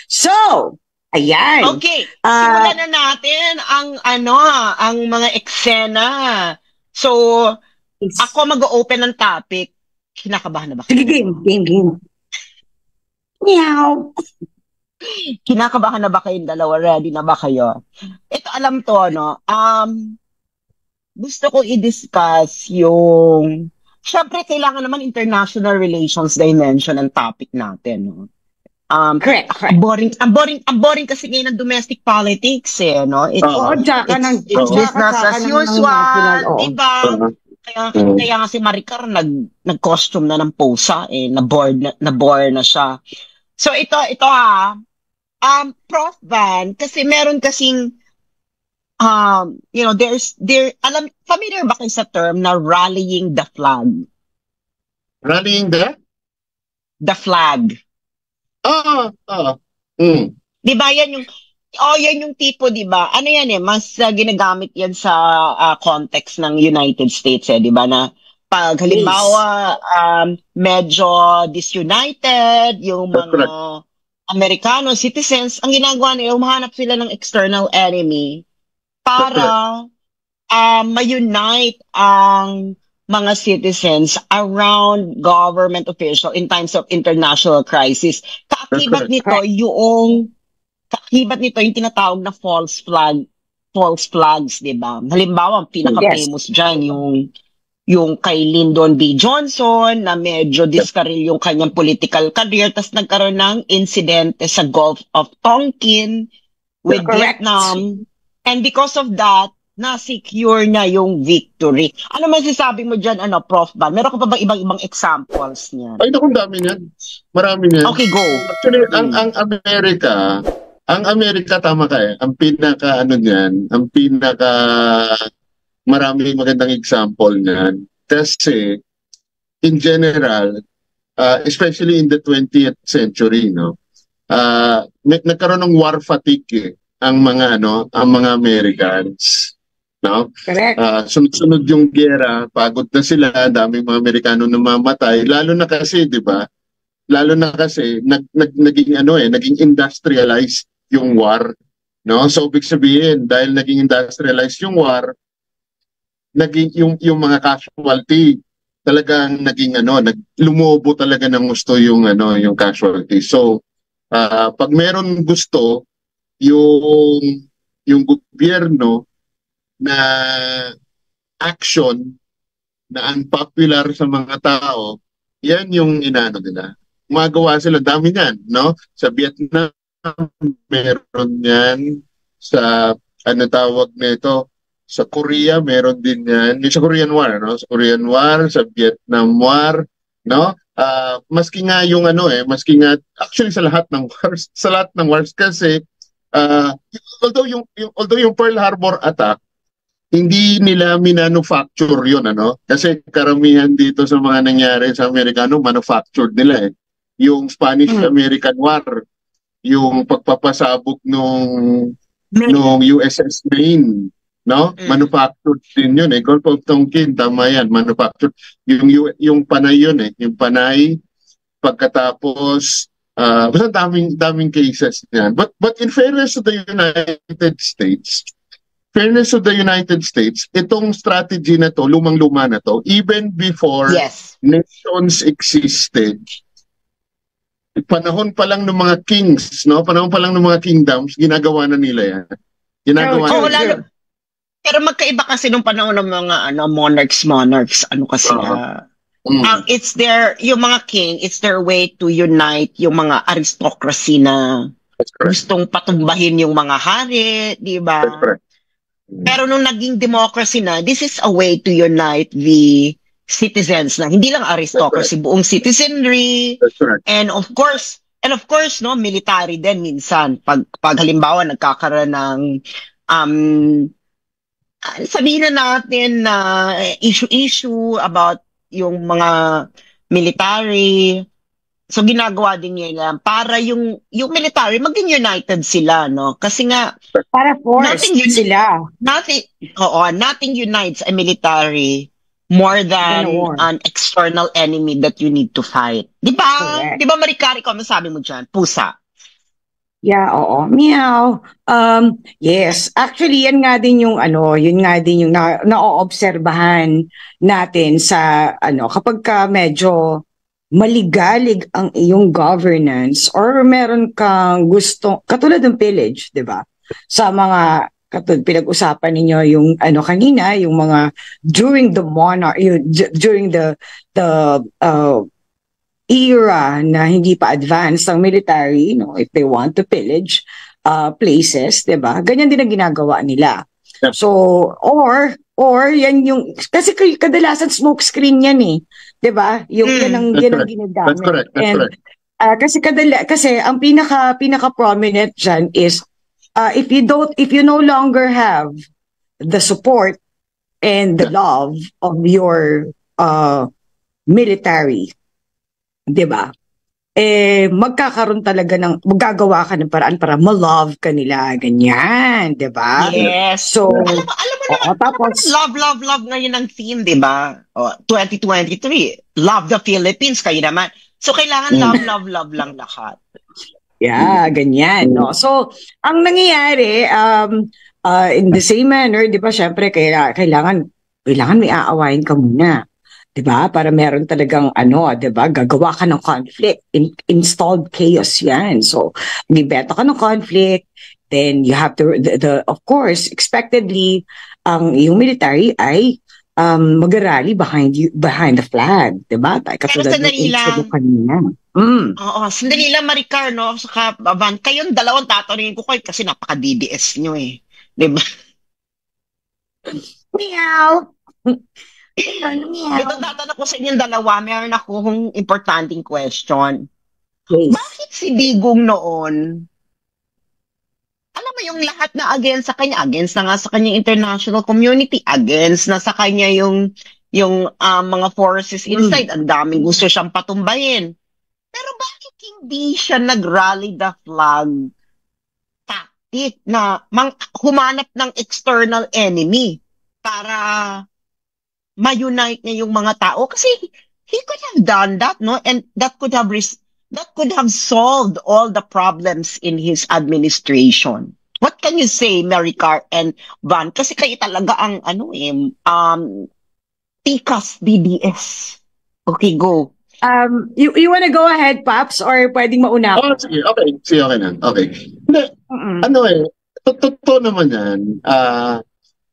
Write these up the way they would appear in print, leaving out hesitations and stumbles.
So, ayan. Okay, Ah, simulan na natin ang mga eksena. So, ako mag-open ng topic. Kinakabahan na ba sige, kayo? game. Meow. Kinakabahan na ba kayong dalawa? Ready na ba kayo? Ito, alam to, no? Gusto ko i-discuss yung... Siyempre, kailangan naman international relations dimension ang topic natin, no? Correct. Ang boring kasi ngayon ng domestic politics, eh, no? Oo, It's business tsaka as ng national, usual, oo. di ba? Kaya nga si Maricar nag-costume na ng pusa, eh, na-bore na siya. So ito Prof. Van, kasi meron kasing, familiar ba kayo sa term na rallying the flag? Rallying the? The flag. Mm. Di ba yan yung tipo, di ba? Ano yan eh, mas ginagamit yan sa context ng United States eh, di ba? Na pag halimbawa, medyo disunited yung mga Americano citizens, ang ginagawa nila, humahanap sila ng external enemy para ma-unite ang mga citizens around government official in times of international crisis. Kaakibat nito yung tinatawag na false flags, 'di ba? Halimbawa, ang pinaka-famous diyan yung kay Lyndon B. Johnson na medyo diskaril yung kanyang political career, tas nagkaroon ng incident sa Gulf of Tonkin with Vietnam, and because of that na-secure niya yung victory. Ano man sasabi mo dyan, Prof. Van? Meron ka pa ba ibang examples niyan? Ay, naku, dami niyan. Marami niyan. Okay, go. Actually, ang Amerika, tama ka eh. Ang pinaka, maraming magandang example niyan. Kasi, in general, especially in the 20th century, no, nagkaroon ng war fatigue eh, ang mga Americans. No? Correct. Sunod-sunod yung giyera, pagod na sila, daming mga Amerikano namamatay, lalo na kasi, 'di ba? Lalo na kasi naging industrialized yung war, no? So ibig sabihin, dahil naging industrialized yung war, naging yung mga casualty talagang lumubo talaga ng gusto yung casualty. So pag meron gusto yung gobyerno na action na unpopular sa mga tao, yan yung inaano nila. Gumagawa sila, dami niyan, no? Sa Vietnam, meron yan. Sa, tawag nito, sa Korea, meron din yan. Yung sa Korean War, no? Sa Korean War, sa Vietnam War, no? Maski nga actually sa lahat ng wars, kasi, although yung Pearl Harbor attack, hindi nila minanufacture yun, Kasi karamihan dito sa mga nangyari sa Amerikano, manufactured nila eh. Yung Spanish-American War, yung pagpapasabog nung USS Maine, no? Manufactured din yun eh. Gulf of Tonkin, tama yan, manufactured. Yung Panay yun eh. Yung Panay, pagkatapos, basta daming cases yan. But in fairness to the United States, itong strategy na to, lumang-luma na to, even before nations existed, panahon pa lang ng mga kings, no? Panahon pa lang ng mga kingdoms, ginagawa na nila yan. Pero magkaiba kasi nung panahon ng mga monarchs, yung mga king, it's their way to unite yung mga aristocracy na gustong patumbahin yung mga hari, di ba? Pero nung naging democracy na, this is a way to unite the citizens na hindi lang aristocracy, buong citizenry. And of course, no, military din minsan. Pag halimbawa nagkakaroon ng sabihin na natin na issue about yung mga military. So ginagawa din nila para yung military maging united sila, no? Kasi nga para force sila. Nothing unites a military more than an external enemy that you need to fight. 'Di ba? 'Di ba, Maricari, ko masabi mo diyan? Pusa. Yeah, oo. Meow. Yes. Actually, yan nga din yung yun nga din yung naoobserbahan natin sa kapag ka medyo maligalig ang iyong governance or meron kang gusto katulad ng pillage, 'di ba? Sa mga katulad pinag-usapan ninyo yung kanina, yung mga during the monarch, during the era na hindi pa advanced ang military, if they want to pillage places, 'di ba? Ganyan din ang ginagawa nila. Yeah. So, or yan yung kasi kadalasan smoke screen yan 'di ba? Yung yan ang ginagamit. That's correct. Kasi ang pinaka prominent diyan is if you no longer have the support and the love of your military, 'di ba? Magkakaroon talaga magagawa ka ng paraan para ma-love ka nila, ganyan, 'di ba? Yes. So, alam mo tapos love ngayon ang theme, 'di ba? 2023, love the Philippines kayo naman. So kailangan love lang lahat. Yeah, ganyan, no? So, ang nangyayari in the same manner, 'di ba? Syempre kailangan may aawayin ka muna. 'Di ba? Para meron talagang 'di ba? Gagawa ka ng conflict, installed chaos 'yan. So, magbeto ka ng conflict, then you have to of course, expectedly yung military ay mag-rally behind the flag, 'di ba? Katulad ng issue kanina. Oo, sandali lang Maricar, no? Saka Van, kayong dalawang tatanungin ko kayo kasi napaka-DDS nyo 'di ba? Meow. Ito tatanong ko sa inyong dalawa, meron akong importanteng question. Yes. Bakit si Digong noon, alam mo yung lahat na against sa kanya, against na nga sa kanya international community, against na sa kanya yung mga forces inside, ang daming gusto siyang patumbayin. Pero bakit hindi siya nag-rally the flag tactic na humanap ng external enemy para ma-unite niya yung mga tao? Kasi he could have done that, no? And that could have solved all the problems in his administration. What can you say, Maricar and Van? Kasi kayo talaga ang Tikas DDS. Okay, go. You wanna go ahead, Paps, or pwedeng mauna ako? Sige, okay. Sige, okay na. Okay. Totoo naman yan.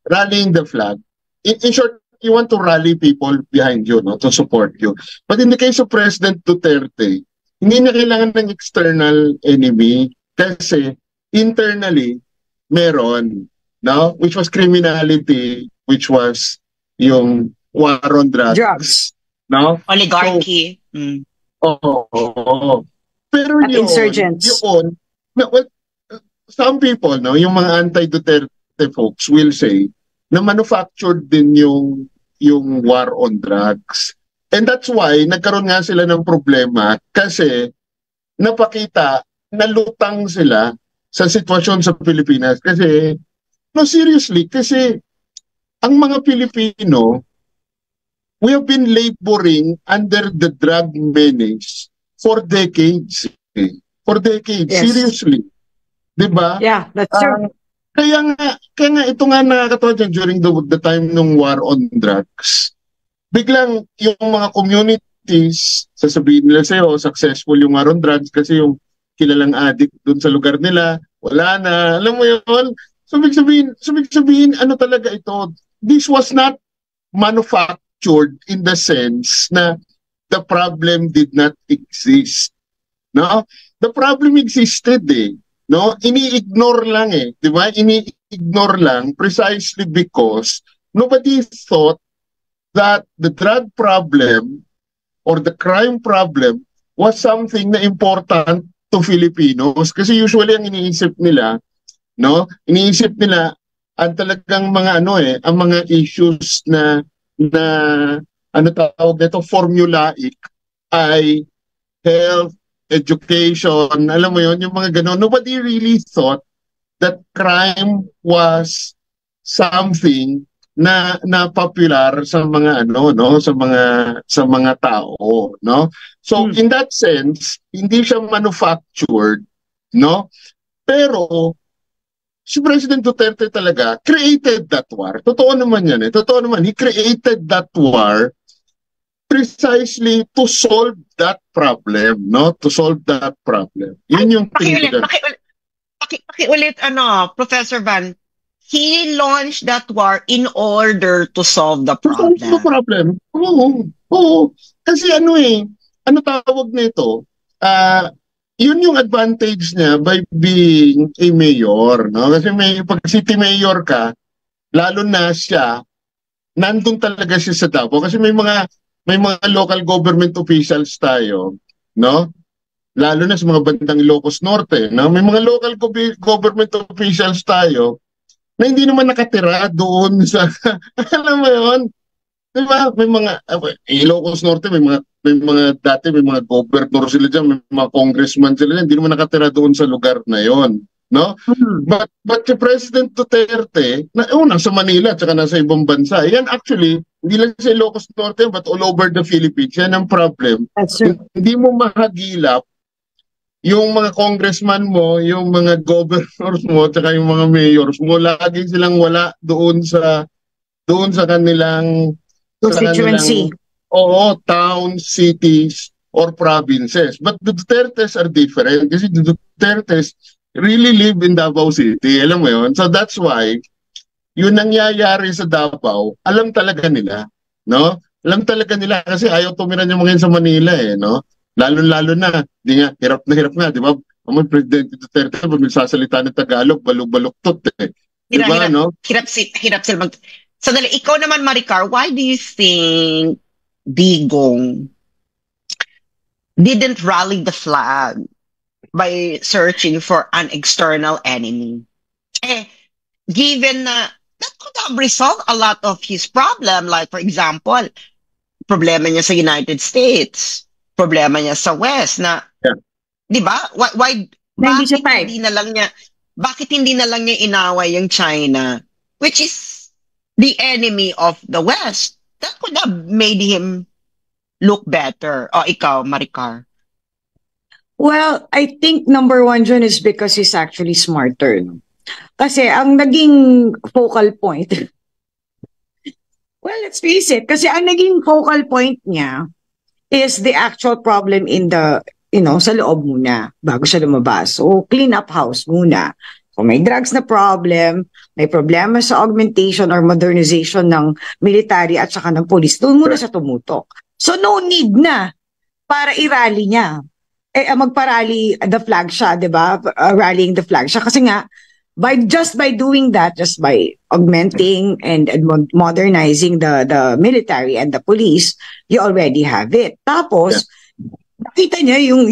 Rallying the flag. In short, you want to rally people behind you, no, to support you. But in the case of President Duterte, hindi na kailangan ng external enemy kasi internally meron, no, which was criminality, which was yung war on drugs. No? Oligarchy. Pero at insurgents. Some people, no, yung mga anti-Duterte folks will say na manufactured din yung war on drugs. And that's why nagkaroon nga sila ng problema kasi napakita na lutang sila sa sitwasyon sa Pilipinas. Kasi, no, seriously, kasi ang mga Pilipino, we have been laboring under the drug menace for decades. For decades, yes. Seriously. Diba? Yeah, that's true. Kaya nga ito nga nakakatawa dyan during the time ng war on drugs. Biglang yung mga communities, sasabihin nila sa'yo, successful yung war on drugs kasi yung kilalang addict dun sa lugar nila, wala na. Alam mo yun? So, sabihin, ano talaga ito? This was not manufactured in the sense na the problem did not exist. No? The problem existed No? Ini-ignore lang 'di ba? Ini-ignore lang precisely because nobody thought that the drug problem or the crime problem was something na important to Filipinos kasi usually ang iniisip nila, no? Iniisip nila ang talagang mga ang mga issues na ano tawag nito, formulaic ay health, education, alam mo yon, yung mga gano'n. Nobody really thought that crime was something na popular sa mga sa mga tao, no? So in that sense, hindi siya manufactured, no? Pero, si President Duterte talaga created that war. Totoo naman yan eh. Totoo naman. He created that war precisely to solve that problem, no? To solve that problem. Yun yung Pakiulit, pakiulit, Professor Van. He launched that war in order to solve the problem. To solve the problem. Oo. Kasi ano tawag nito? Yun yung advantage niya by being a mayor, no? Kasi pag city mayor ka, lalo na siya, nandun talaga siya sa Davao. Kasi may mga local government officials tayo, no? Lalo na sa mga bandang Ilocos Norte, no? May mga local government officials tayo na hindi naman nakatira doon sa alam mo 'yon? 'Di ba? May mga Ilocos Norte, may mga governor sila diyan, may mga congressman sila diyan, hindi naman nakatira doon sa lugar na 'yon, no? But si President Duterte, nasa Manila at saka nasa ibang bansa. Yan actually, hindi lang sa Ilocos Norte but all over the Philippines. Yan ang problem. Hindi mo mahagilap yung mga congressman mo, yung mga governors mo, at saka yung mga mayors mo, lagi silang wala doon sa kanilang constituency. Towns, cities, or provinces. But the Dutertes are different kasi the Dutertes really live in Davao City. Alam mo yun? So that's why, yun nangyayari sa Davao, alam talaga nila. No? Alam talaga nila kasi ayaw tumira niyo mga sa Manila no? Lalo-lalo na, hirap nga, di ba? Ang President Duterte, pag nagsasalita ng Tagalog, balog-baluktot Di ba, no? Hirap sila Sandali, ikaw naman, Maricar, why do you think Digong didn't rally the flag by searching for an external enemy? Given that could have resolved a lot of his problem, like for example, problema niya sa United States, problema niya sa West na, di ba? Bakit hindi na lang niya inaway yung China, which is the enemy of the West? That could have made him look better. O ikaw, Maricar? Well, I think number one dyan is because he's actually smarter. Kasi ang naging focal point, well, let's face it, kasi ang naging focal point niya is the actual problem in the, sa loob muna, bago siya lumabas. So, clean up house muna. So, may drugs na problem, may problema sa augmentation or modernization ng military at saka ng police. Doon muna siya tumutok. So, no need na para i-rally niya. Magpa-rally the flag siya, di ba? Rallying the flag siya. Kasi nga, just by doing that, just by augmenting and modernizing the military and the police, you already have it. Tapos, nakita niya yung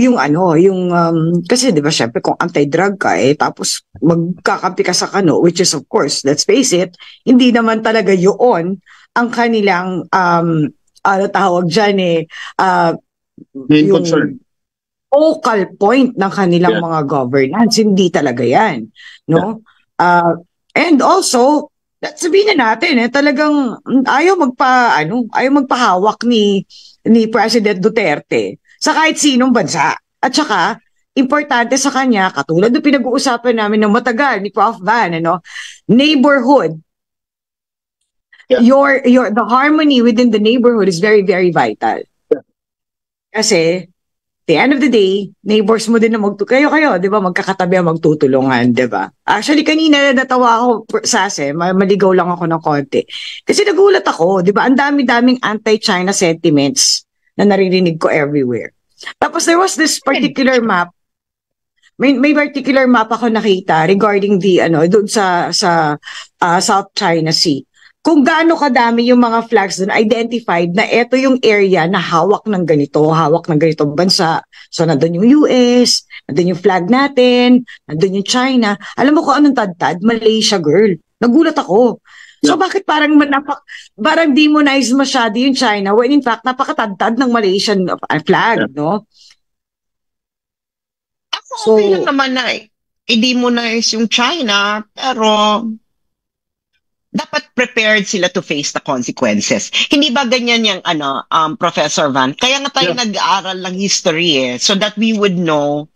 kasi 'di ba syempre kung anti-drug ka tapos magkakampi ka sa kano, which is of course, let's face it, hindi naman talaga yun ang kanilang tawag diyan main concern. Focal point ng kanilang mga governance, hindi talaga yan, no? And also, sabihin na natin, talagang ayaw magpahawak ni President Duterte sa kahit sinong bansa. At saka, importante sa kanya, katulad ng pinag-uusapan namin ng matagal ni Prof. Van, neighborhood. The harmony within the neighborhood is very, very vital. Kasi, the end of the day, neighbors mo din na kayo, di ba, magkakatabi ang magtutulungan, di ba? Actually, kanina natawa ako, Sase, maligaw lang ako ng konti. Kasi nagulat ako, di ba, ang dami-daming anti-China sentiments na naririnig ko everywhere. Tapos there was this particular map, may particular map ako nakita regarding the, doon sa South China Sea. Kung gaano kadami yung mga flags doon identified na ito yung area na hawak ng ganitong bansa. So, nandun yung US, nandun yung flag natin, nandun yung China. Alam mo kung anong tadtad? Malaysia, girl. Nagulat ako. So, bakit parang demonized masyado yung China when in fact, napakatadtad ng Malaysian flag, no? Ako, okay lang naman na i-demonize yung China, pero dapat prepared sila to face the consequences. Hindi ba ganyan yung Professor Van? Kaya nga tayo nag-aaral ng history so that we would know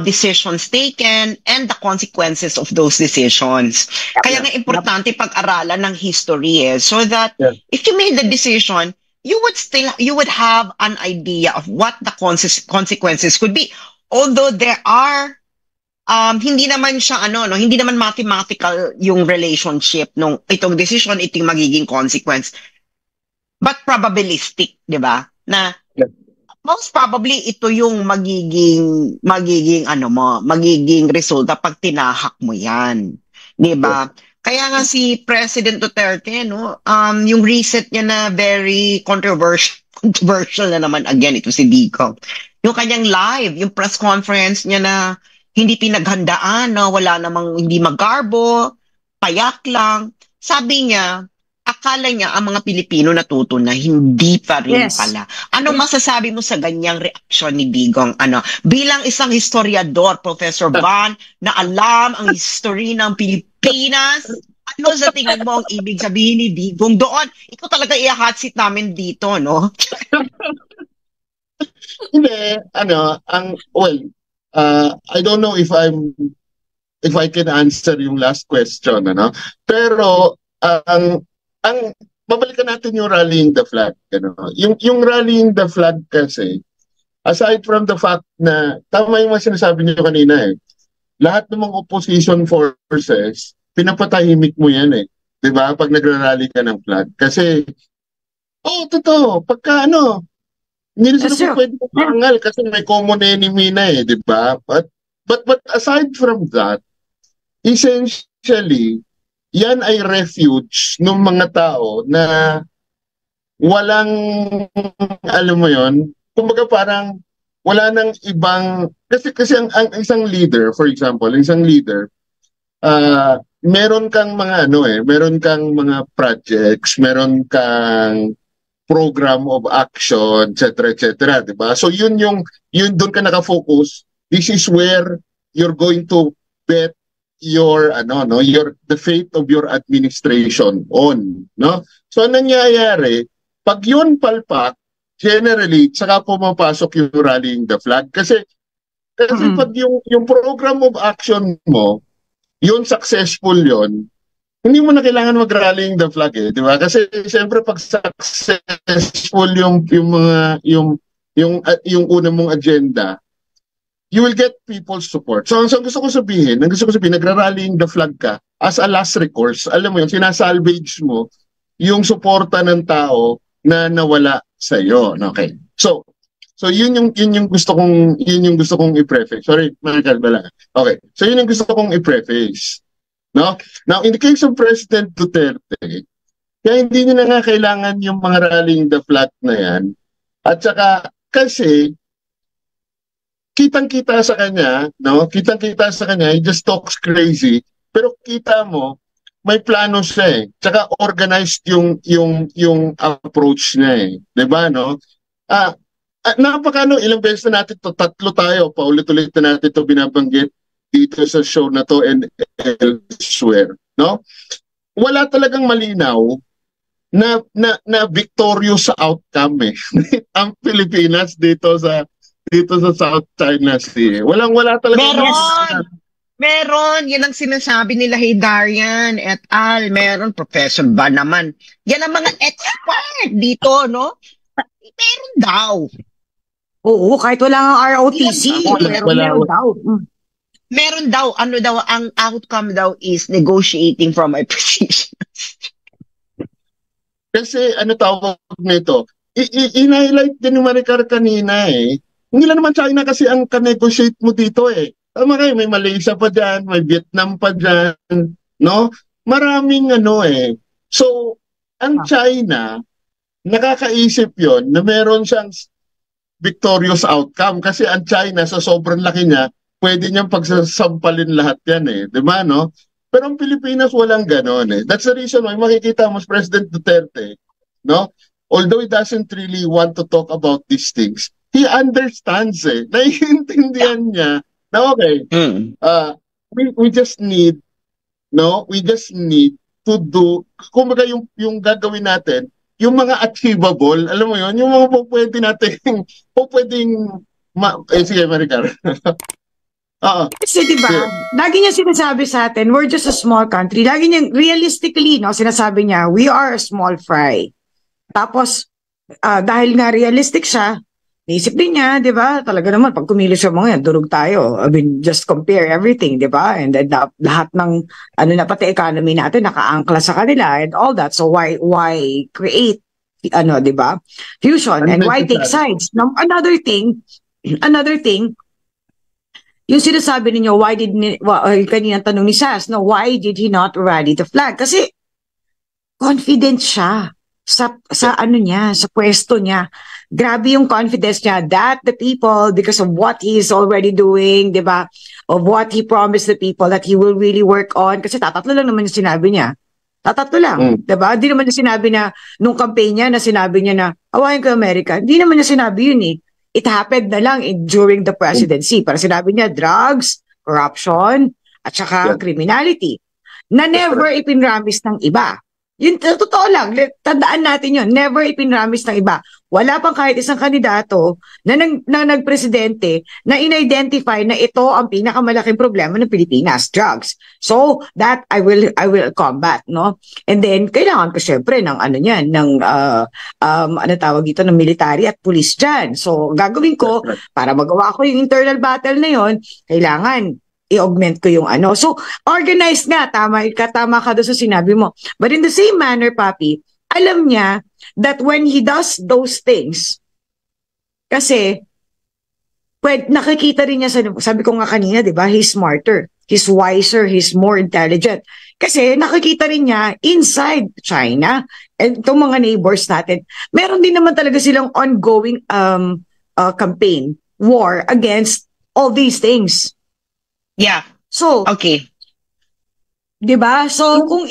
decisions taken and the consequences of those decisions. Kaya nga importante pag-aralan ng history so that if you made the decision, you would have an idea of what the consequences could be. Although there are hindi naman siya hindi naman mathematical yung relationship nung itong decision, itong magiging consequence. But probabilistic, 'di ba? Na most probably ito yung magiging resulta pag tinahak mo 'yan. 'Di ba? Kaya nga si President Duterte yung recent niya na very controversial na naman, again ito si Dico. Yung kanyang live, yung press conference niya na hindi pinaghandaan, wala namang hindi magarbo, payak lang. Sabi niya, akala niya ang mga Pilipino natuto na, hindi pa rin pala. Anong masasabi mo sa ganyang reaksyon ni Digong? Bilang isang historiador, Professor Van, na alam ang history ng Pilipinas, ano sa tingin mo ang ibig sabihin ni Digong doon? Ikaw talaga i-hot seat namin dito, no? Hindi, I don't know if I can answer yung last question, pero babalikan natin yung rallying the flag, yung rallying the flag kasi, aside from the fact na tama yung mga sinasabi niyo kanina lahat ng mga opposition forces pinapatahimik mo yan 'di ba, pag nagrarally ka ng flag kasi totoo, pagka hindi na sila pwede maangal kasi may common enemy na di ba? But aside from that, essentially, yan ay refuge ng mga tao na walang, alam mo yon, kumbaga parang wala nang ibang, kasi ang isang leader, for example, meron kang mga meron kang mga projects, meron kang program of action, etc., di ba? So yun doon ka naka-focus. This is where you're going to bet the fate of your administration on, no? So nangyayari, pag yun palpak, generally saka pumapasok yung rallying the flag kasi pag yung program of action mo, yun successful yun, hindi mo na kailangan mag-rallying the flag di ba? Kasi siyempre pag successful yung una mong agenda, you will get people's support. So gusto ko sabihin, nagra-rallying the flag ka as a last recourse. Alam mo yun, sinasalvage mo yung suporta ng tao na nawala sa iyo. Okay. So yun yung gusto kong i-preface. Sorry, Maricar Bala. Okay. So yun yung gusto kong i-preface. No? Now, in the case of President Duterte, kaya hindi niya na nga kailangan yung mga rallying the flag na yan. At saka, kasi, kitang-kita sa kanya, he just talks crazy, pero kita mo, may plano siya Tsaka organized yung approach niya 'di ba, no? Ilang beses na natin tatlo tayo, paulit-ulit na natin to binabanggit dito sa show na to and elsewhere, no? Wala talagang malinaw na victorious sa outcome ang Pilipinas dito sa South China Sea. Wala talaga. Meron. Yan ang sinasabi nila Darian et al. Meron, Professor ba naman. Yan ang mga expert dito, no? Meron daw. Oo, kahit wala nga ROTC. Meron daw. Meron daw, ang outcome daw is negotiating from a position. Kasi tawag nito? I-highlight din ni Maricar kanina Hindi lang naman China kasi ang ka-negotiate mo dito Tama kayo, may Malaysia pa dyan, may Vietnam pa dyan, no? Maraming So, ang China, nakakaisip yon na meron siyang victorious outcome kasi ang China sa sobrang laki niya, pwede niyang pagsasampalin lahat yan di ba, no? Pero ang Pilipinas walang ganon That's the reason why makikita mo President Duterte, no? Although he doesn't really want to talk about these things, he understands naiintindihan niya na okay, we just need to do, kumbaga yung gagawin natin, yung mga achievable, alam mo yun, yung mga pwedeng sige, Maricar. Oo. Kasi di ba, Yeah. lagi niya sinasabi sa atin, we're just a small country. Lagi niya, realistically, no, sinasabi niya, we are a small fry. Tapos, dahil nga realistic siya, naisip din niya, di ba, talaga naman, pag kumilos siya mga yan, durog tayo. I mean, just compare everything, di ba? And then, lahat ng, pati economy natin, nakaangkla sa kanila and all that. So, why create, di ba, fusion? And why take sides? Now, another thing, yung sinasabi ninyo, kanina tanong ni Sas, no, why did he not rally the flag? Kasi, confident siya sa ano niya, sa pwesto niya. Grabe yung confidence niya that the people, because of what he is already doing, di ba, of what he promised the people that he will really work on, kasi tatatlo lang naman yung sinabi niya. Tatatlo lang, di ba? Di naman niya sinabi na, nung campaign niya, na sinabi niya na, hawain ko Amerika, di naman niya sinabi yun eh. It happened na lang during the presidency. Para sinabi niya, drugs, corruption, at saka criminality, na never ipinramis ng iba. Yun, totoo lang, tandaan natin yun, never ipinramis ng iba. Wala pang kahit isang kandidato na nagpresidente na in-identify na ito ang pinakamalaking problema ng Pilipinas, drugs. So, that I will combat, no? And then, kailangan ko syempre ng tawag ito, ng military at police dyan. So, gagawin ko, para magawa ko yung internal battle na yun, kailangan i-augment ko yung ano. So, organized nga, tama ka doon sa sinabi mo. But in the same manner, Papi, alam niya that when he does those things, kasi, nakikita rin niya, sabi ko nga kanina, di ba, he's smarter, he's wiser, he's more intelligent. Kasi nakikita rin niya inside China, and itong mga neighbors natin, meron din naman talaga silang ongoing campaign, war against all these things. Yeah. So, okay. 'Di ba? So kung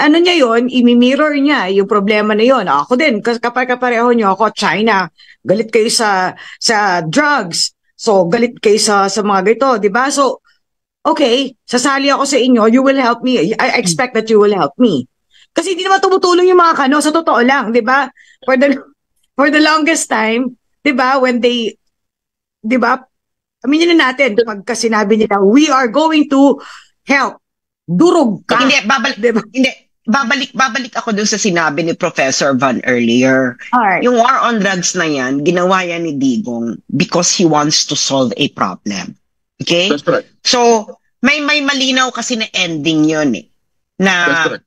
ano niya 'yon, i-mirror niya yung problema na 'yon. Ako din, kapare-pareho niyo ako, China. Galit kayo sa drugs. So galit kayo sa mga ganito, 'di ba? So okay, sasali ako sa inyo, you will help me. I expect that you will help me. Kasi hindi naman tumutulong yung mga sa totoo lang, 'di ba? For the longest time, 'di ba, when they, 'di ba? Aminin na natin, pagka sinabi nila, we are going to help, durog ka. Hindi, babalik ako dun sa sinabi ni Professor Van earlier. Alright. Yung war on drugs na yan, ginawa yan ni Digong because he wants to solve a problem. Okay? That's right. So, may malinaw kasi na ending yun eh. Na, That's right.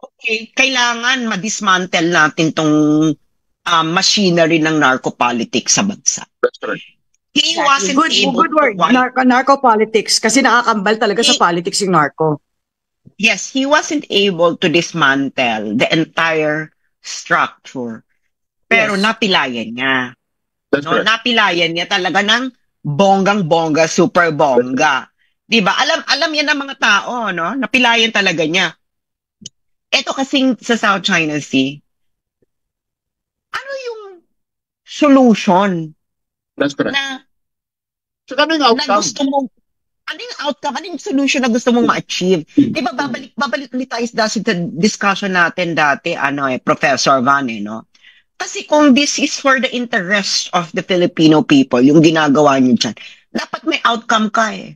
Okay, kailangan ma-dismantle natin tong machinery ng narco-politics sa bansa. That's right. He wasn't able good word. Narco-politics. Kasi nakakambal talaga sa politics yung narco. Yes, he wasn't able to dismantle the entire structure. Pero napilayan niya. That's right. Napilayan niya talaga ng bonggang-bongga, super bongga. 'Di ba? Alam yan ng mga tao, no? Napilayan talaga niya. Ito kasing sa South China Sea. Ano yung solution? That's correct. So, ano yung Na outcome? gusto mong, ano yung outcome? Ano yung solution na gusto mong ma-achieve? Diba, babalik ulit tayo sa discussion natin dati, Professor Van, no? Kasi kung this is for the interest of the Filipino people, yung ginagawa nyo dyan, dapat may outcome ka eh.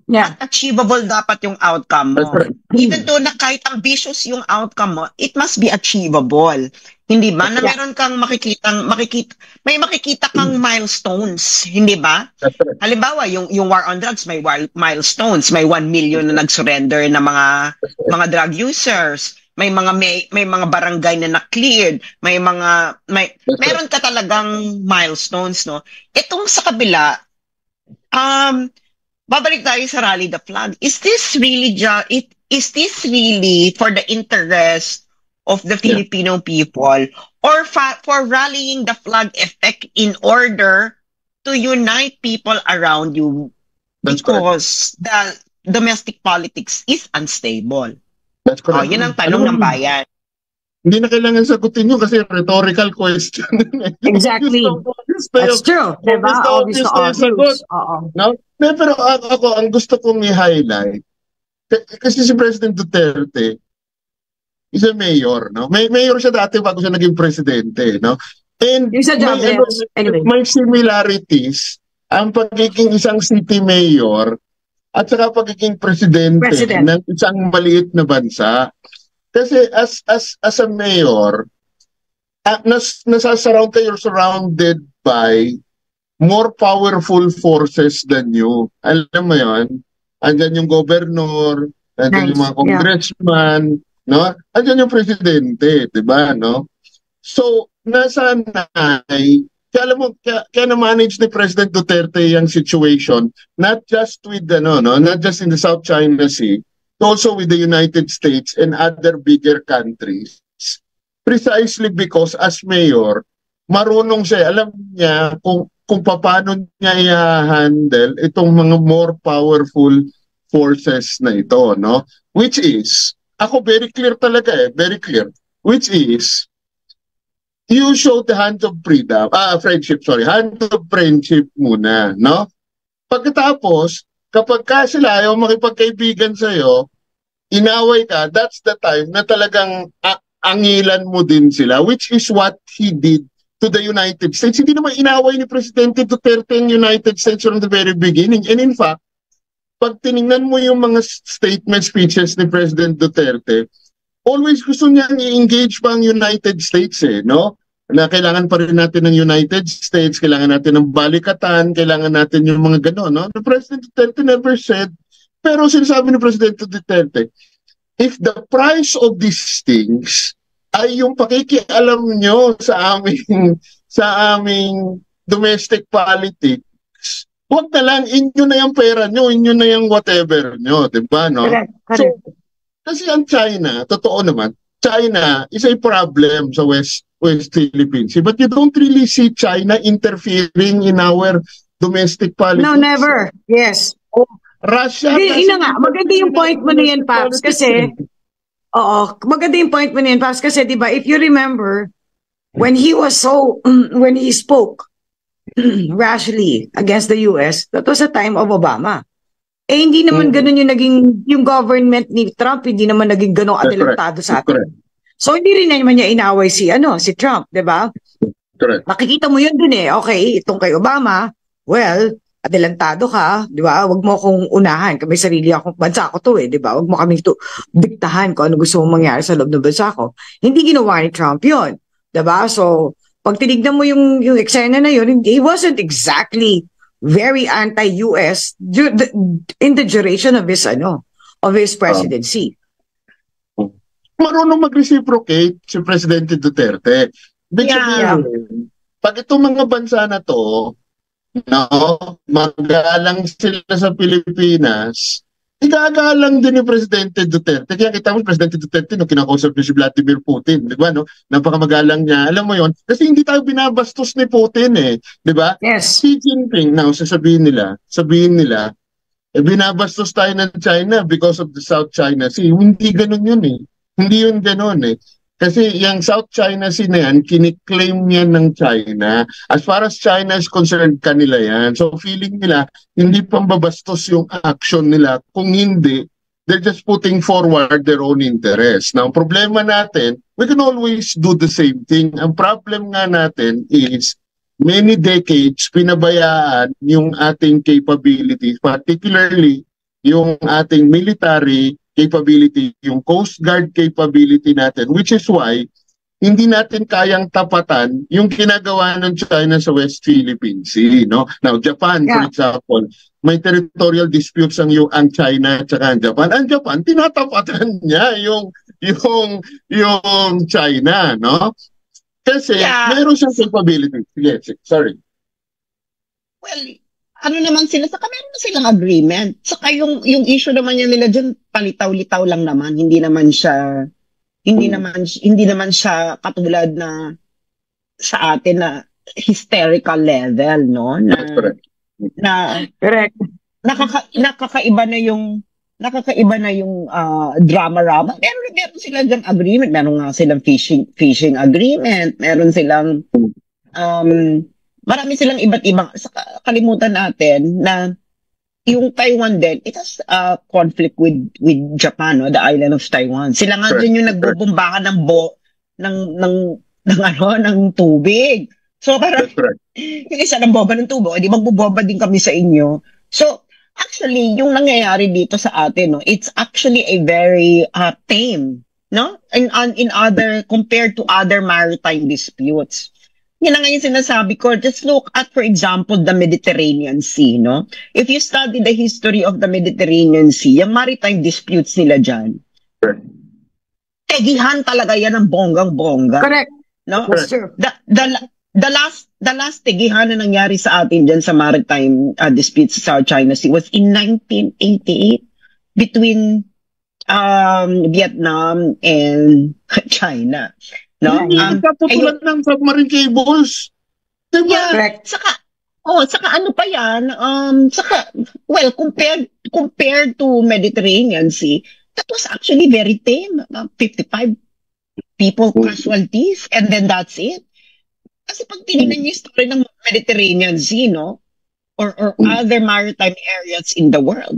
Yeah. At achievable dapat yung outcome mo. Right. Even though na kahit ambitious yung outcome mo, it must be achievable. Hindi ba? Na meron kang may makikita kang milestones. Hindi ba? That's right. Halimbawa, yung war on drugs, may milestones. May 1 million na nag-surrender na mga drug users. May mga barangay na na-cleared. Meron ka talagang milestones, no? Itong sa kabila, babalik tayo sa Rally the Flag. Is this really for the interest of the Filipino people, or for rallying the flag effect in order to unite people around you? That's Because the domestic politics is unstable. That's correct. Yun ang tanong ng bayan. Hindi na kailangan sagutin yun kasi rhetorical question. Exactly. That's true. Diba? Obvious na obvious. No? Pero ako, ang gusto kong i-highlight, kasi si President Duterte is a mayor, no? Mayor siya dati bago siya naging presidente, no? And yung sa job, anyway. may similarities ang pagiging isang city mayor at saka pagiging presidente ng isang maliit na bansa. Kasi as a mayor, you're surrounded by more powerful forces than you. Alam mo yon? Andyan yung governor, andyan yung mga congressman, no? Andyan yung presidente, di ba, no? So, nasanay, kaya na-manage ni President Duterte yung situation, not just with, not just in the South China Sea, also with the United States and other bigger countries. Precisely because as mayor, marunong siya, alam niya kung paano niya i-handle itong mga more powerful forces na ito, no? Which is, ako very clear talaga very clear, which is, you show the hand of hand of friendship muna, no? Pagkatapos, kapag sila ayaw makipagkaibigan sa'yo, inaway ka, that's the time na talagang angilan mo din sila, which is what he did to the United States. Hindi naman inaway ni Presidente Duterte ang United States from the very beginning. And in fact, pag tinignan mo yung mga statement speeches ni President Duterte, always gusto niyang i-engage pa ang United States, no? Na kailangan pa rin natin ng United States, kailangan natin ng balikatan, kailangan natin yung mga gano'n, no? The President Duterte never said, pero sinasabi ni President Duterte, if the price of these things ay yung pakikialam nyo sa aming domestic politics, huwag na lang, inyo na yung pera nyo, inyo na yung whatever nyo, diba, no? Correct. So, kasi ang China, totoo naman, China is a problem sa West Philippines. But you don't really see China interfering in our domestic politics. No, never. Yes. Russia. Maganda yung point mo na yan, Paps, kasi maganda yung point mo na yan, Paps, kasi diba, if you remember, when he spoke rashly against the US, that was the time of Obama. Hindi naman ganun yung government ni Trump, hindi naman naging ganun adelantado sa atin. So, hindi rin naman niya inaway si Trump, di ba? Correct. Makikita mo yun dun Okay, itong kay Obama, well, adelantado ka, di ba? Huwag mo akong unahan. May sarili akong bansa ko to di ba? Huwag mo kami diktahan kung ano gusto mong mangyari sa loob ng bansa ko. Hindi ginawa ni Trump yun, di ba? So, pag tinignan mo yung eksena na yun, he wasn't exactly very anti-US in the duration of his presidency. Marunong mag-reciprocate si Presidente Duterte. Pag itong mga bansa na to, magalang sila sa Pilipinas, igagalang din ni Presidente Duterte. Kaya kita mo, Presidente Duterte, kinakausap niya si Vladimir Putin, di ba, no? Napakamagalang niya. Alam mo yon, kasi hindi tayo binabastos ni Putin, di ba? Yes. Xi Jinping, sabihin nila, binabastos tayo ng China because of the South China Sea. Hindi ganun yun, Hindi yun ganun, Kasi yung South China Sea na yan, kiniklaim yan ng China. As far as China is concerned, kanila yan. So feeling nila, hindi pambabastos yung action nila. Kung hindi, they're just putting forward their own interest. Now, ang problema natin, we can always do the same thing. Ang problem nga natin is, many decades, pinabayaan yung ating capabilities, particularly yung ating military capability, yung Coast Guard capability natin, which is why hindi natin kayang tapatan yung ginagawa ng China sa West Philippine Sea, no? Now, Japan, for example, may territorial disputes ang China at saka ang Japan. Ang Japan, tinatapatan niya yung China, no? Kasi meron siyang capability. Sige, sorry. Well, naman sila, saka meron na silang agreement. Saka yung issue naman nila dyan, palitaw-litaw lang naman. Hindi naman siya katulad na sa atin na hysterical level, no? Correct. Nakakaiba na yung drama-rama. Meron silang dyan agreement. Meron nga silang fishing agreement. Meron silang marami silang iba't ibang, kalimutan natin na yung Taiwan din, it has a conflict with Japan, the island of Taiwan. Sila nga din yung nagbubumbahan ng tubig. So parang, That's correct. yung isa ng bomba ng tubo, edi magbobomba din kami sa inyo. So, actually, yung nangyayari dito sa atin, no, it's actually a very tame, no? In other, compared to other maritime disputes. Yan na nga yung sinasabi ko. Just look at, for example, the Mediterranean Sea, no? If you study the history of the Mediterranean Sea, yung maritime disputes nila dyan, Correct. tegihan talaga yan ng bonggang-bongga. Correct. No? That's true. The last tegihan na nangyari sa atin dyan sa maritime disputes sa South China Sea was in 1988 between Vietnam and China. No? Hindi nagkaputulan ng submarine cables. Diba? Yeah, Correct. saka ano pa yan, well, compared to Mediterranean Sea, that was actually very tame. 55 people casualties, and then that's it. Kasi pag tinignan niyo yung story ng Mediterranean Sea, no? Or other maritime areas in the world,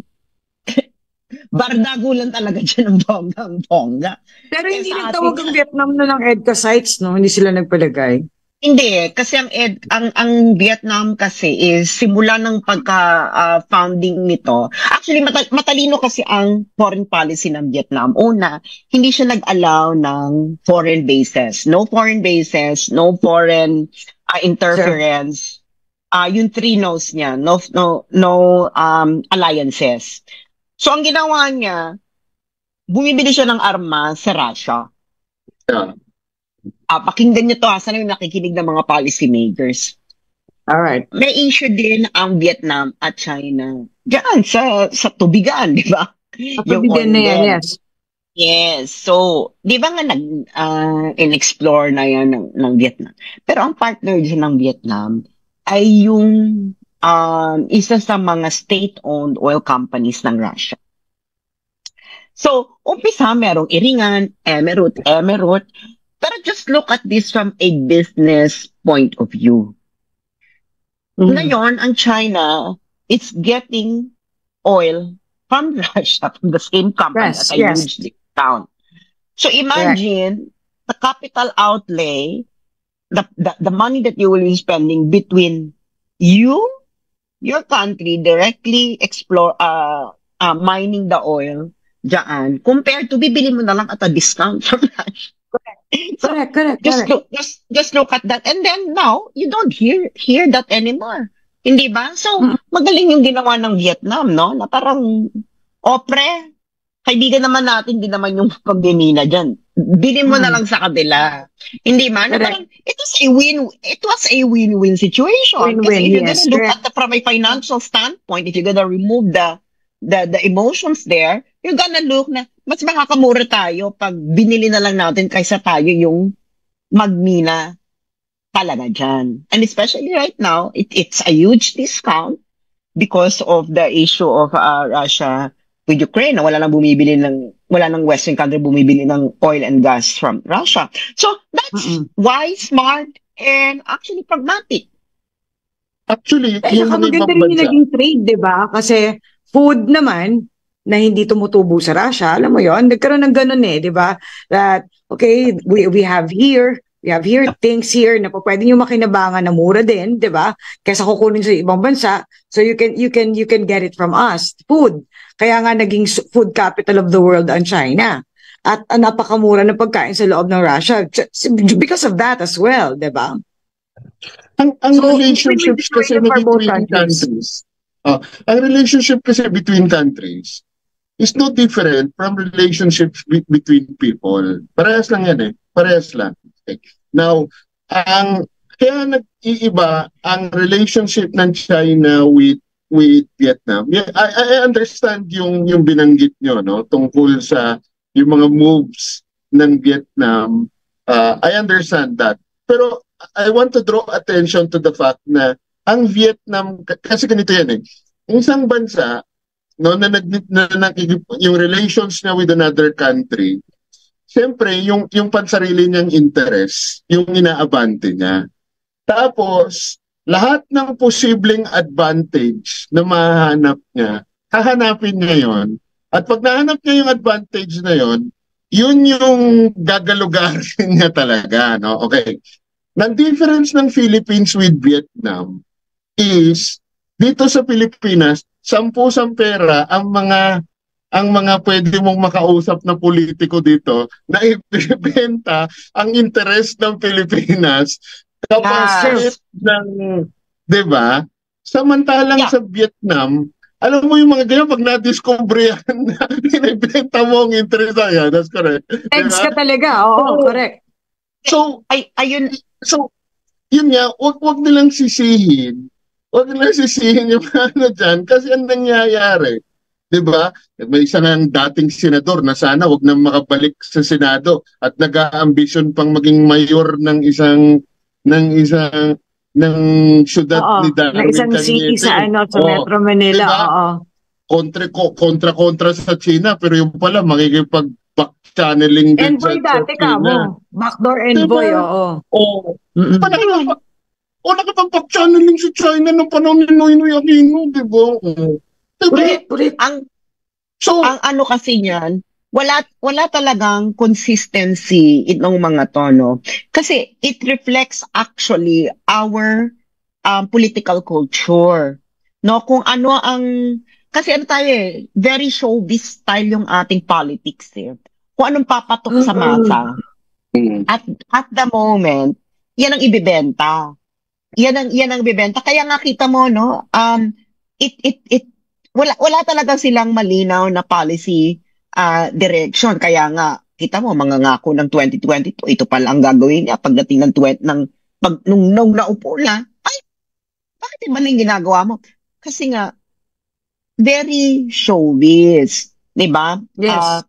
bardago lang talaga dyan ng bonggang-bongga. Pero Eh, hindi sa nagtawag atin- ang Vietnam na ng EDCA sites, no? Hindi sila nagpalagay. Hindi, kasi ang Vietnam kasi is simula ng pagka-founding nito. Actually, matalino kasi ang foreign policy ng Vietnam. Una, hindi siya nag-allow ng foreign bases. No foreign bases, no foreign interference. Yung three no's niya, no alliances. So ang ginawa niya, bumibili siya ng armas sa Russia. Yeah. Pakinggan niyo to, sana yung nakikinig ng mga policy makers. Alright. May issue din ang Vietnam at China. Diyan, sa tubigan, di ba? Kapabigyan na yan, oil. yes. Yes. So, di ba nga in-explore na yan ng Vietnam? Pero ang partner dyan ng Vietnam ay yung isa sa mga state-owned oil companies ng Russia. So, umpisa merong Iringan, Emerald. Pero just look at this from a business point of view. Ngayon, ang China, it's getting oil from Russia, from the same company Yes, at a yes. huge discount. So imagine the capital outlay, the money that you will be spending between your country directly mining the oil dyan, compared to bibili mo na lang at a discount from Russia. So, Correct. just look at that, and then now you don't hear that anymore, hindi ba? So magaling yung ginawa ng Vietnam, no? Na parang pre, kaibigan naman natin, din naman yung pagdemina dyan. Bilhin mo na lang sa kabila, hindi ba? Na parang it was a win-win situation. Win-win, Kasi if you're yes, gonna look correct. at from a financial standpoint, if you're gonna remove the emotions there, you're gonna look na mas makakamura tayo pag binili na lang natin kaysa tayo yung magmina talaga dyan. And especially right now, it's a huge discount because of the issue of Russia with Ukraine. Na wala nang Western country bumibili ng oil and gas from Russia. So that's wise, smart, and actually pragmatic. Actually, Eh, saka maganda rin yung naging trade, di ba? Kasi food naman, na hindi tumutubo sa Russia, alam mo yon, nagkaroon ng ganun di ba? That, okay, we have here things here na pwede nyo makinabangan na mura din, di ba? Kaysa kukunin sa ibang bansa, so you can get it from us, food. Kaya nga naging food capital of the world ang China. At napakamura ng pagkain sa loob ng Russia because of that as well, di ba? Ang So, relationships kasi for both between countries. countries. Ang relationship kasi between countries is no different from relationships between people. Parehas lang yan Parehas lang. Okay. Now, kaya nag-iiba ang relationship ng China with Vietnam. Yeah, I understand yung binanggit nyo, no? Tungkol sa yung mga moves ng Vietnam. I understand that. Pero I want to draw attention to the fact na ang Vietnam, kasi ganito yan Ang isang bansa, no, na yung relations niya with another country, siyempre, yung pansarili niyang interest, yung inaabante niya. Tapos, lahat ng posibleng advantage na mahanap niya, hahanapin niya yon. At pag nahanap niya yung advantage na yon, yun yung gagalugarin niya talaga, no? Okay. ng difference ng Philippines with Vietnam is dito sa Pilipinas, 10 pera ang mga pwede mong makausap na politiko dito na ibebenta ang interest ng Pilipinas kapag ng, 'di ba? Samantalang sa Vietnam, alam mo yung mga ganyan, pag na-discover yan, binibenta mo ang interest yan. That's correct. Thanks ka talaga. Oo, correct. So, ayun. So, yun nga, wag nilang sisihin. Wag nilang sisihin yung ano dyan. Kasi ang nangyayari, di ba? May isang dating senador na sana wag nang makabalik sa Senado at nag-aambisyon pang maging mayor ng ng syudad ni Darwin na isang city sa Metro Manila. Diba? Kontra sa China, pero yung pala makikipag-back channeling din envoy sa dati China. Ka mo. Backdoor envoy, diba? oo. Nakapag-back channeling sa China ng panahon ni Noynoy Aquino, di ba? Correct. Ang ano kasi niyan, wala talagang consistency itong mga to, no? Kasi it reflects actually our political culture. No, kung ano kasi ano tayo very showbiz style yung ating politics eh. Kung anong papatok sa masa. At the moment, yan ang ibebenta. Yan ang ibebenta. Kaya nga kita mo, no, wala talaga silang malinaw na policy direction. Kaya nga, kita mo, mangangako ng 2022, ito pala ang gagawin niya pagdating nung naupo na, ay, bakit iba na yung ginagawa mo? Kasi nga, very showbiz. Diba? Yes.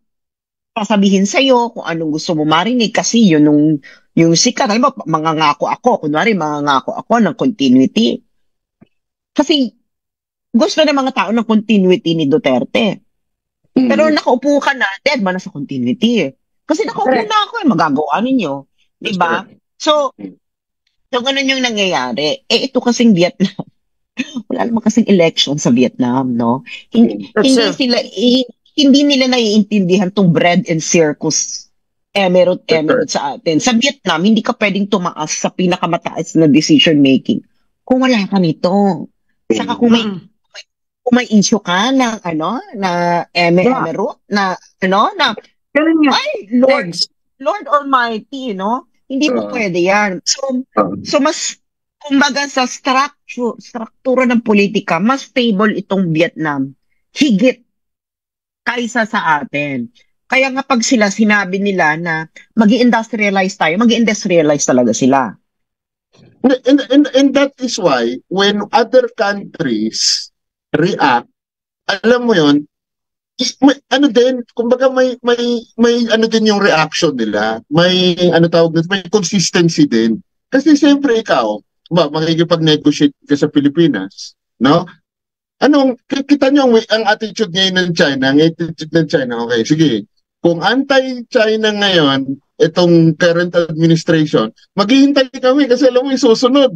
Pasabihin sa'yo kung anong gusto mo marinig kasi yun yung sikat. Alam mo, mangangako ako. Kunwari, mangangako ako ng continuity. Kasi, gusto ng mga tao ng continuity ni Duterte. Pero nakaupo ka na, dead man na sa continuity. Kasi nakaupo na ako magagawa ninyo. Diba? So ganun yung nangyayari. Ito kasing Vietnam. Wala naman kasing election sa Vietnam, no? Hindi nila naiintindihan tong bread and circus emirate sa atin. Sa Vietnam, hindi ka pwedeng tumaas sa pinakamataas na decision making kung wala ka nito. Saka kung may issue ka na emirate na ay Lord Almighty, no? Hindi po pwede yan. So mas kumbaga sa struktura ng politika, mas stable itong Vietnam. Higit kaysa sa atin. Kaya nga pag sinabi nila na mag-i-industrialize tayo, mag-i-industrialize talaga sila. And that is why when other countries react, alam mo yon, kumbaga may ano din yung reaction nila. May may consistency din. Kasi siyempre ikaw, makikipag-negotiate ka sa Pilipinas, no? Kita nyo ang attitude ngayon ng China, okay, sige. Kung anti-China ngayon, itong current administration, maghihintay kami kasi alam mo yung susunod.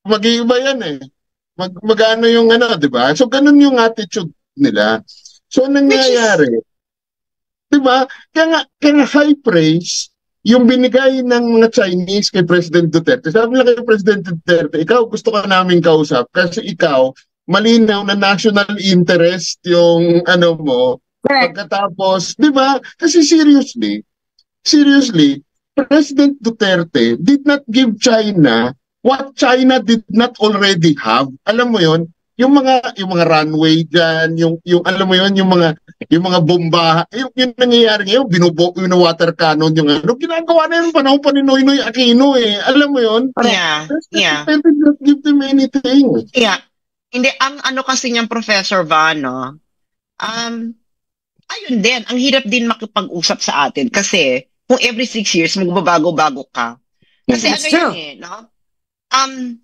Mag-iiba yan eh. Mag-ano yung di ba? So, ganun yung attitude nila. So, nangyayari, di ba? Kaya nga high praise yung binigay ng mga Chinese kay President Duterte. Sabi nila kay President Duterte, ikaw gusto ka namin kausap kasi ikaw, malinaw na national interest yung mo. Pagkatapos, di ba? Kasi seriously, President Duterte did not give China what China did not already have. Alam mo yon, yung mga runway diyan, yung alam mo yon, yung mga bomba, yung nangyayari ngayon, yung water cannon, yung ginagawa na yung panahon pa ni Noynoy Aquino eh. Alam mo yon? Yeah. President did not give them anything. Yeah. Hindi, ang kasi niyang Professor Vano, ayun din, ang hirap din makipag-usap sa atin kasi kung every 6 years magbabago-bago ka. Kasi yun no? Ang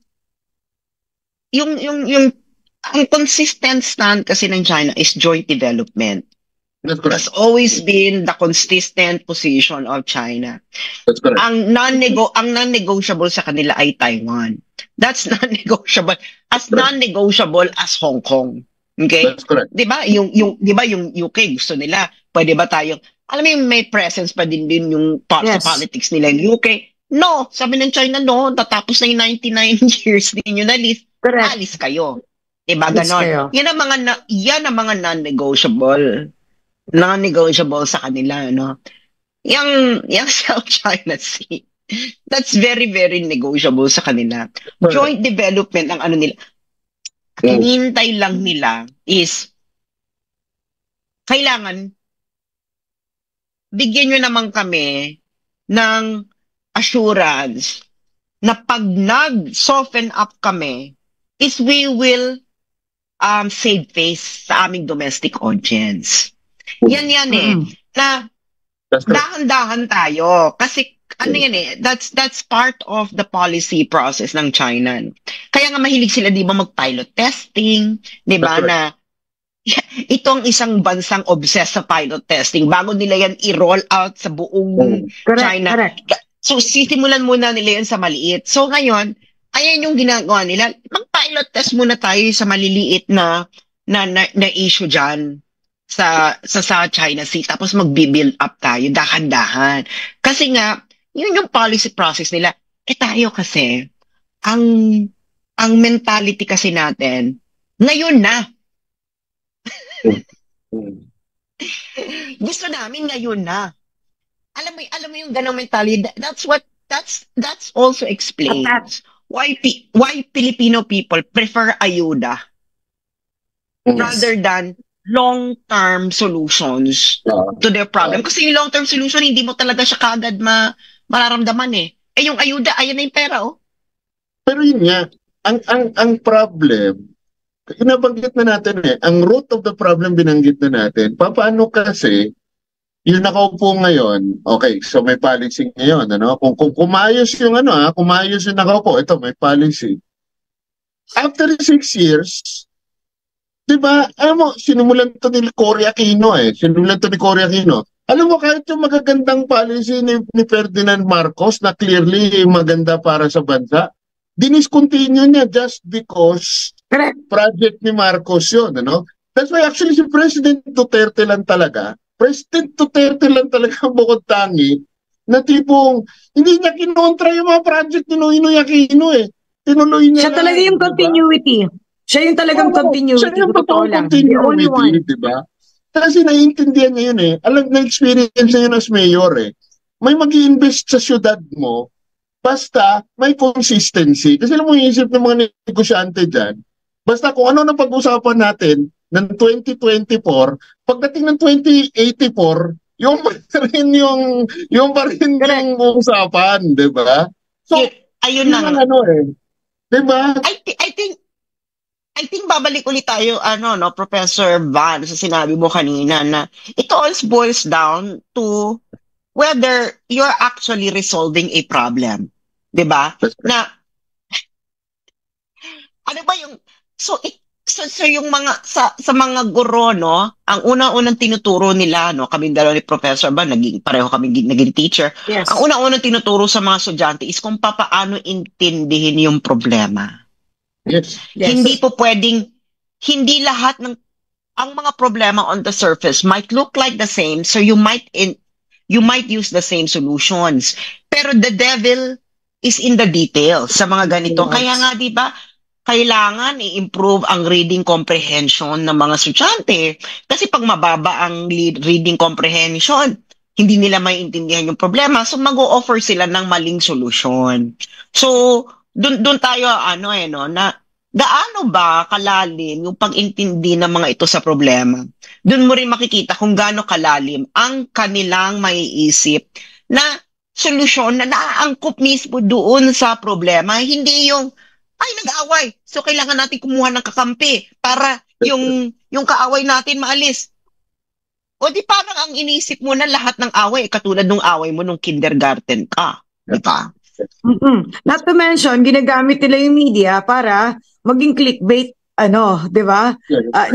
consistent stand kasi ng China is joint development. That's correct. That's always been the consistent position of China. That's correct. Ang non-negotiable sa kanila ay Taiwan. That's non-negotiable. As non-negotiable as Hong Kong. Okay? That's correct. 'Di ba? Yung UK gusto nila, pwede ba tayong alam mo yung may presence pa din yung sa politics nila yung UK. No, sabi ng China, no, tatapos na yung 99 years ninyo na list, Correct. alis kayo. Diba, Alis ganon. kayo. Yan ang mga non-negotiable. Non-negotiable sa kanila, no? Yung South China Sea, that's very, very negotiable sa kanila. Joint development ang ano nila. Hinintay lang nila is, kailangan, bigyan nyo naman kami ng assurance na pag nag-soften up kami, is we will save face sa aming domestic audience. Yan eh. Na dahan-dahan tayo. Kasi ano yan eh, that's part of the policy process ng China. Kaya nga mahilig sila, di ba, mag-pilot testing, di ba, na itong isang bansang obsessed sa pilot testing bago nila yan i-roll out sa buong China. Correct. So, sisimulan muna nila yan sa maliit. So, ngayon, ayan yung ginagawa nila. Mag-pilot test muna tayo sa maliliit na issue dyan sa China Sea. Tapos mag-build up tayo, dahan-dahan. Kasi nga, yun yung policy process nila. Tayo kasi, ang mentality kasi natin, ngayon na. Gusto namin ngayon na. Alam mo yung ganong mentality. That's also explains why Filipino people prefer ayuda rather than long-term solutions to their problem. Kasi yung long-term solution, hindi mo talaga siya kagad mararamdaman eh. Yung ayuda, ayan na yung pera, oh. Pero yun nga, ang problem, inabanggit na natin ang root of the problem binanggit na natin. Paano kasi, yung nakaupo ngayon, okay, so may policy ngayon, ano? Kung kumayos yung kumayos yung nakaupo, ito, may policy. After 6 years, diba, alam mo, sinimulan to ni Cory Aquino Alam mo, kahit yung magagandang policy ni Ferdinand Marcos na clearly maganda para sa bansa, diniscontinue niya just because project ni Marcos yun, ano? That's why actually si President Duterte lang talaga ang bukod tangi na tipong hindi niya kinontra yung mga project ni Noynoy Aquino eh. Tinuloy niya siya talaga yung continuity. Siya yung talagang continuity. Siya yung continuity, diba? Kasi naiintindihan niya yun eh. Alam, na-experience niya yun as mayor eh. May mag-i-invest sa syudad mo, basta may consistency. Kasi alam mo yung isip ng mga negosyante dyan, basta kung ano na pag-usapan natin ng 2024, pagdating ng 2084, yung pa rin yung usapan, di ba? So, ayun na. Di ba? I think babalik ulit tayo, Professor Van, sa sinabi mo kanina na it all boils down to whether you're actually resolving a problem. Diba? Na, ano ba yung, so yung mga, sa mga guro, no, ang unang-unang tinuturo nila, no, kami dalawa ni Professor Van, pareho kami naging teacher. Yes. Ang unang-unang tinuturo sa mga estudyante is kung paano intindihin yung problema. Yes. Hindi po pwedeng, hindi lahat ng, ang mga problema on the surface might look like the same, so you might use the same solutions. Pero the devil is in the details sa mga ganito. Yes. Kaya nga, di ba, kailangan i-improve ang reading comprehension ng mga estudyante. Kasi pag mababa ang reading comprehension, hindi nila maintindihan yung problema, so mag-o-offer sila ng maling solusyon. So, doon tayo, na gaano ba kalalim yung pag-intindi ng mga ito sa problema. Doon mo rin makikita kung gaano kalalim ang kanilang maiisip na solusyon na naaangkop mismo doon sa problema. Hindi yung, ay, nag-aaway, so kailangan natin kumuha ng kakampi para yung kaaway natin maalis. O di parang ang inisip mo na lahat ng away, katulad ng away mo nung kindergarten ka. Di ba? Not to mention, ginagamit nila yung media para maging clickbait, di ba?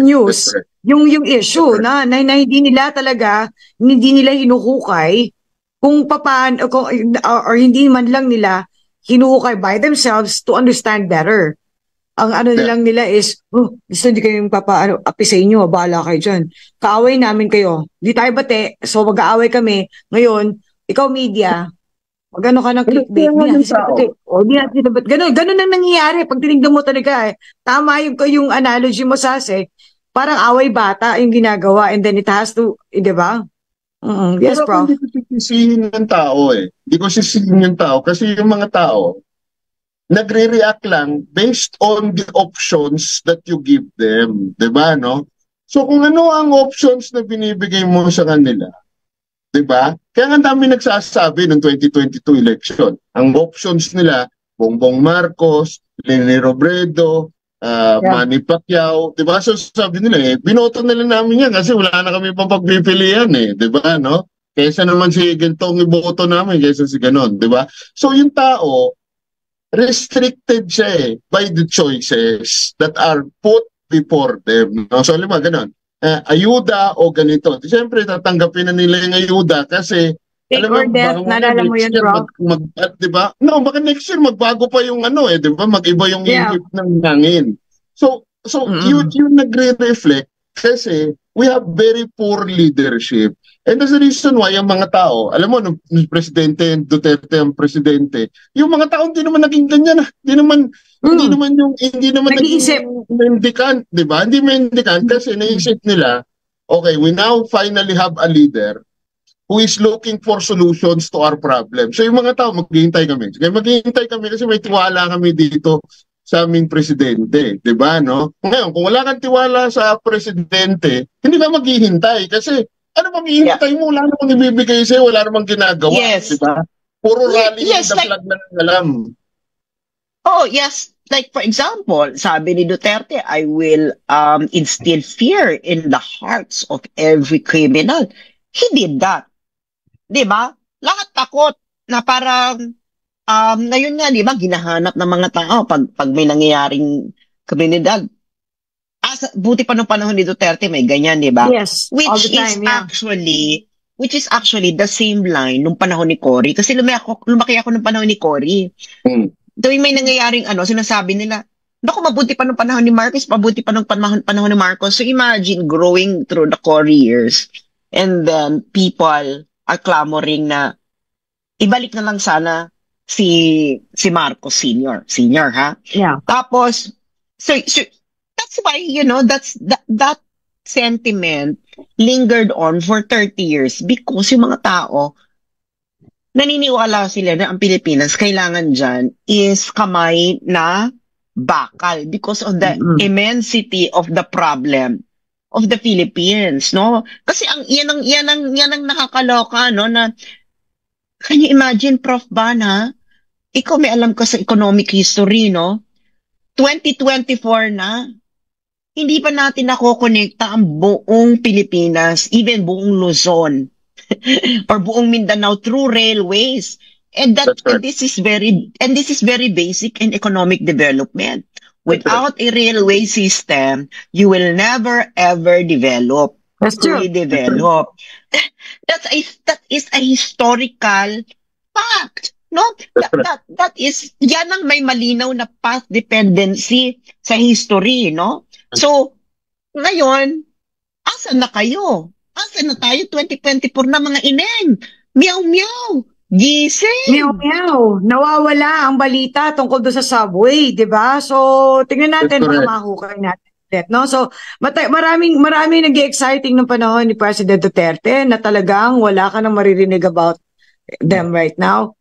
News. Yung issue na hindi nila hinuhukay kung paano, or hindi man lang nila hinuhukay by themselves to understand better. Ang nilang nila is, gusto hindi kayong api sa inyo, bahala kayo dyan. Kaaway namin kayo. Di tayo bate, so mag-aaway kami. Ngayon, ikaw media, Pag ano ka ng Pero clickbait, kaya nga di natin ng tao. sinagot. O, di natin sinagot. Ganun ang nangyayari. Pag tinignan mo talaga tama yung analogy mo, Sase. Parang away bata yung ginagawa and then it has to, di ba? Yes, Pero ako Prof. hindi ko sisisihin ng tao eh. Hindi ko sisisihin yung tao kasi yung mga tao, nagre-react lang based on the options that you give them. 'Di ba, no? So kung ano ang options na binibigay mo sa kanila, 'di ba? Kaya nga dami nagsasabi ng 2022 election. Ang options nila, Bongbong Marcos, Leni Robredo, Yeah. Manny Pacquiao, 'di ba? So sabi nila binoto na lang namin yan kasi wala na kami pang pagpipilian 'di ba, no? Kaysa naman si gantong iboto namin kaysa si ganon, 'di ba? So yung tao, restricted siya by the choices that are put before them. No? So, lima, ganun. Ayuda o ganito. Siyempre, tatanggapin na nila yung ayuda kasi Take alam or mo, death, baka naalala mo next yun, year, Prof? di ba? No, baka next year, magbago pa yung di ba? Mag-iba yung Yeah. ihip ng hangin. So Mm-mm. yun nagre-reflect kasi we have very poor leadership. And that's the reason why yung mga tao, alam mo, nung Presidente Duterte ang presidente, yung mga tao hindi naman naging ganyan. Hindi naman Nag-iisip. naging mendicant, di ba? Hindi mendicant kasi naisip nila, okay, we now finally have a leader who is looking for solutions to our problem. So yung mga tao, maghihintay kami. Kaya maghihintay kami kasi may tiwala kami dito sa aming presidente, 'di ba, no? Ngayon, kung wala kang tiwala sa presidente, hindi ka maghihintay kasi ano bang hihintay mo? Wala namang ibibigay sa'yo, wala namang ginagawa, Yes. 'di ba? Puro rally Yes, the flag na alam. Oh, yes. Like, for example, sabi ni Duterte, I will instill fear in the hearts of every criminal. He did that. Di ba? Lahat takot na parang, ngayon nga, di ba, ginahanap ng mga tao pag may nangyayaring kriminalidad. Buti pa nung panahon ni Duterte, may ganyan, di ba? Yes, all the time, yeah. Which is actually the same line nung panahon ni Cory. Kasi lumaki ako nung panahon ni Cory. Tuwing may nangyayaring sinasabi nila, naku, mabuti pa nung panahon ni Marcos, mabuti pa nung panahon ni Marcos. So imagine growing through the Cory years and then people are clamoring na ibalik na lang sana si Marcos Sr. Senior, ha? Yeah. Tapos, so that's why, that sentiment lingered on for 30 years because yung mga tao, naniniwala sila na ang Pilipinas kailangan dyan is kamay na bakal because of the immensity of the problem of the Philippines, no? Kasi yan ang nakakaloka, no, na can you imagine, Prof. Bana, ikaw may alam ka sa economic history, no? 2024 na, hindi pa natin nakokonekta ang buong Pilipinas, even buong Luzon or buong Mindanao through railways. And this is very basic in economic development. Without a railway system, you will never ever develop. That's true. Fully develop. That is a historical fact. No? That is, yan ang may malinaw na path dependency sa history, no? So, ngayon, asan na kayo? Asan na tayo 2024 na mga ineng? Meow-meow! Gising! Meow-meow! Nawawala ang balita tungkol doon sa subway, di ba? So, tingnan natin baka mahukay natin. No? So, maraming nag-exciting ng panahon ni President Duterte na talagang wala ka nang maririnig about them right now.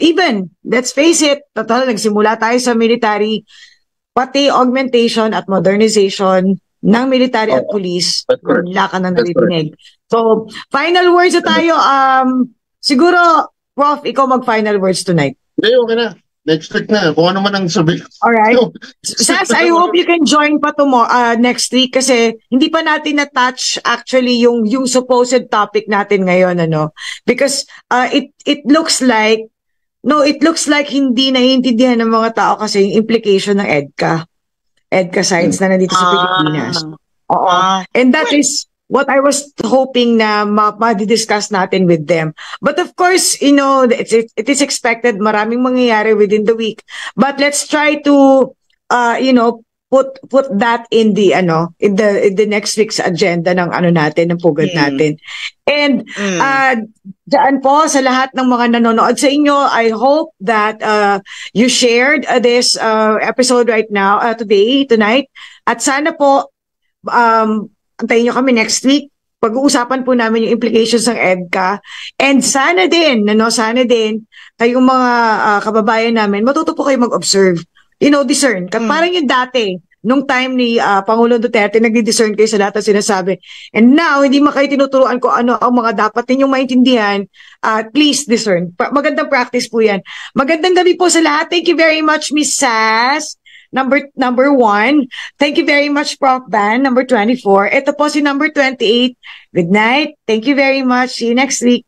Even, let's face it, total, nagsimula tayo sa military, pati augmentation at modernization ng military at police, wala ka nang naririnig. So, final words na tayo. Siguro, Prof, ikaw mag-final words tonight. Okay na. Next week na. Kung ano man ang sabi. Alright. Sas, I hope you can join pa next week kasi hindi pa natin na-touch actually yung supposed topic natin ngayon, Because it looks like hindi naiintindihan ng mga tao kasi yung implication ng EDCA science na nandito sa Pilipinas. Oo. And that is what I was hoping na ma-discuss natin with them. But of course, it is expected maraming mangyayari within the week. But let's try to, put that in the in the next week's agenda ng natin, ng pugad natin. And dyan po sa lahat ng mga nanonood sa inyo, I hope that you shared this episode right now, tonight. At sana po antayin nyo kami next week. Pag-uusapan po namin yung implications ng EDCA. And sana din kayong mga kababayan namin, matuto po kayo mag-observe. Discern. Parang yung dati, nung time ni Pangulong Duterte, nagdi-discern kayo sa lahat ng sinasabi. And now, hindi man kayo tinuturuan kung ano ang mga dapat ninyong maintindihan. Please discern. Magandang practice po yan. Magandang gabi po sa lahat. Thank you very much, Miss Sass. Number 1. Thank you very much, Prof. Ban. Number 24. Ito po si number 28. Good night. Thank you very much. See you next week.